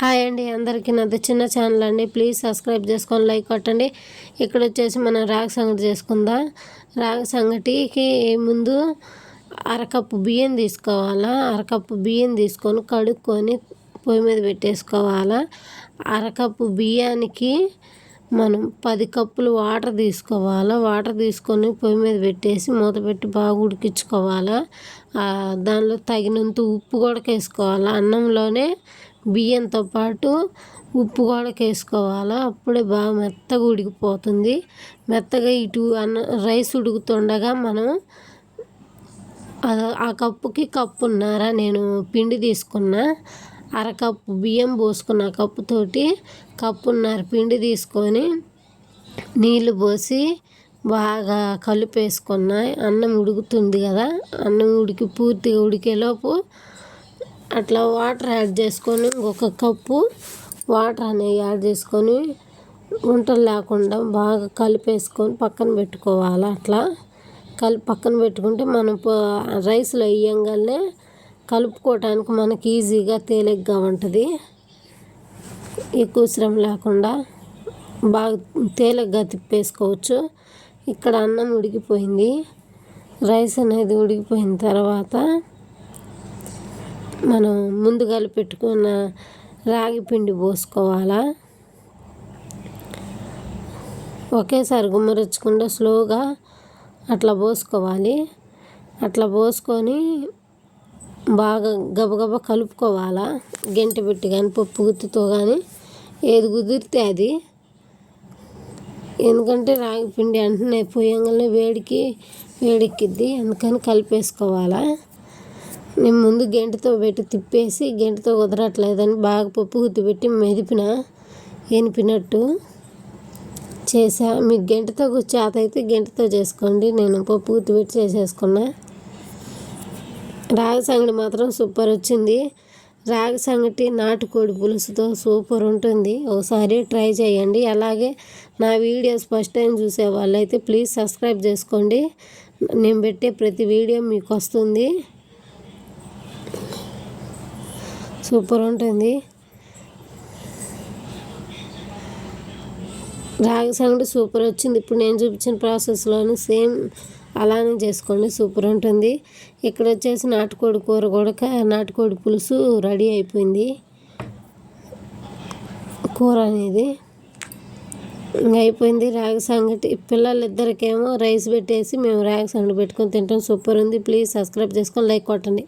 Hi అండి, అందరికీ నాది చిన్న ఛానల్ అండి. ప్లీజ్ సబ్స్క్రైబ్ చేసుకొని లైక్ కొట్టండి. ఇక్కడ వచ్చేసి మనం రాగి సంగటి చేసుకుందాం. రాగి సంగటికి ముందు అరకప్పు బియ్యం తీసుకోవాలా. అరకప్పు బియ్యం తీసుకొని కడుక్కొని పొయ్యి మీద పెట్టేసుకోవాలా. అరకప్పు బియ్యానికి మనం 10 కప్పులు వాటర్ తీసుకోవాలా. వాటర్ తీసుకొని పొయ్యి మీద పెట్టేసి మూత పెట్టి బాగా ఉడికించుకోవాలా. దానిలో తగినంత ఉప్పు కూడా వేసుకోవాలా. అన్నంలోనే బియ్యంతో పాటు ఉప్పు కూడా వేసుకోవాలా. అప్పుడే బాగా మెత్తగా ఉడికిపోతుంది. మెత్తగా ఇటు రైస్ ఉడుకుతుండగా మనం ఆ కప్పుకి కప్పున్నర నేను పిండి తీసుకున్నా. అరకప్పు బియ్యం పోసుకున్న కప్పుతోటి కప్పున్నర పిండి తీసుకొని నీళ్ళు పోసి బాగా కలిపేసుకున్నా. అన్నం ఉడుకుతుంది కదా, అన్నం పూర్తిగా ఉడికేలోపు అట్లా వాటర్ యాడ్ చేసుకొని ఇంకొక కప్పు వాటర్ అనేవి యాడ్ చేసుకొని వంటలు లేకుండా బాగా కలిపేసుకొని పక్కన పెట్టుకోవాలి. అట్లా పక్కన పెట్టుకుంటే మనం రైస్లో వేయంగానే కలుపుకోవటానికి మనకి ఈజీగా తేలిగ్గా ఉంటుంది. ఎక్కువ శ్రమ లేకుండా బాగా తేలిగ్గా తిప్పేసుకోవచ్చు. ఇక్కడ అన్నం ఉడికిపోయింది. రైస్ అనేది ఉడికిపోయిన తర్వాత మనం ముందు కలిపెట్టుకున్న రాగి పిండి పోసుకోవాలా. ఒకేసారి గుమ్మరించకుండా స్లోగా అట్లా పోసుకోవాలి. అట్లా పోసుకొని బాగా గబగబా కలుపుకోవాలా. గంటె పెట్టి కానీ పప్పు గుత్తితో కానీ ఏది కుదిరితే అది. ఎందుకంటే రాగి పిండి వెంటనే పోయంగానే వేడెక్కిద్ది, అందుకని కలిపేసుకోవాలా. నేను ముందు గంటతో పెట్టి తిప్పేసి గంటతో కుదరట్లేదని బాగా పప్పు గుత్తి పెట్టి ఎనిపినట్టు చేసా. మీకు గంటతో చేత అయితే గంటతో చేసుకోండి. నేను పప్పు గుత్తి పెట్టి చేసేసుకున్నా. రాగి సంగటి మాత్రం సూపర్ వచ్చింది. రాగి సంగటి నాటుకోడి పులుసుతో సూపర్ ఉంటుంది. ఒకసారి ట్రై చేయండి. అలాగే నా వీడియోస్ ఫస్ట్ టైం చూసే వాళ్ళైతే ప్లీజ్ సబ్స్క్రైబ్ చేసుకోండి. నేను పెట్టే ప్రతి వీడియో మీకు వస్తుంది. సూపర్ ఉంటుంది. రాగి సంగటి సూపర్ వచ్చింది. ఇప్పుడు నేను చూపించిన ప్రాసెస్లోనే సేమ్ అలానే చేసుకోండి, సూపర్ ఉంటుంది. ఇక్కడ వచ్చేసి నాటుకోడి కూర కూడా నాటుకోడి పులుసు రెడీ అయిపోయింది. కూర అనేది అయిపోయింది. రాగి సంగటి పిల్లలిద్దరికేమో రైస్ పెట్టేసి మేము రాగి సంగటి పెట్టుకొని తింటాం. సూపర్ ఉంది. ప్లీజ్ సబ్స్క్రైబ్ చేసుకొని లైక్ కొట్టండి.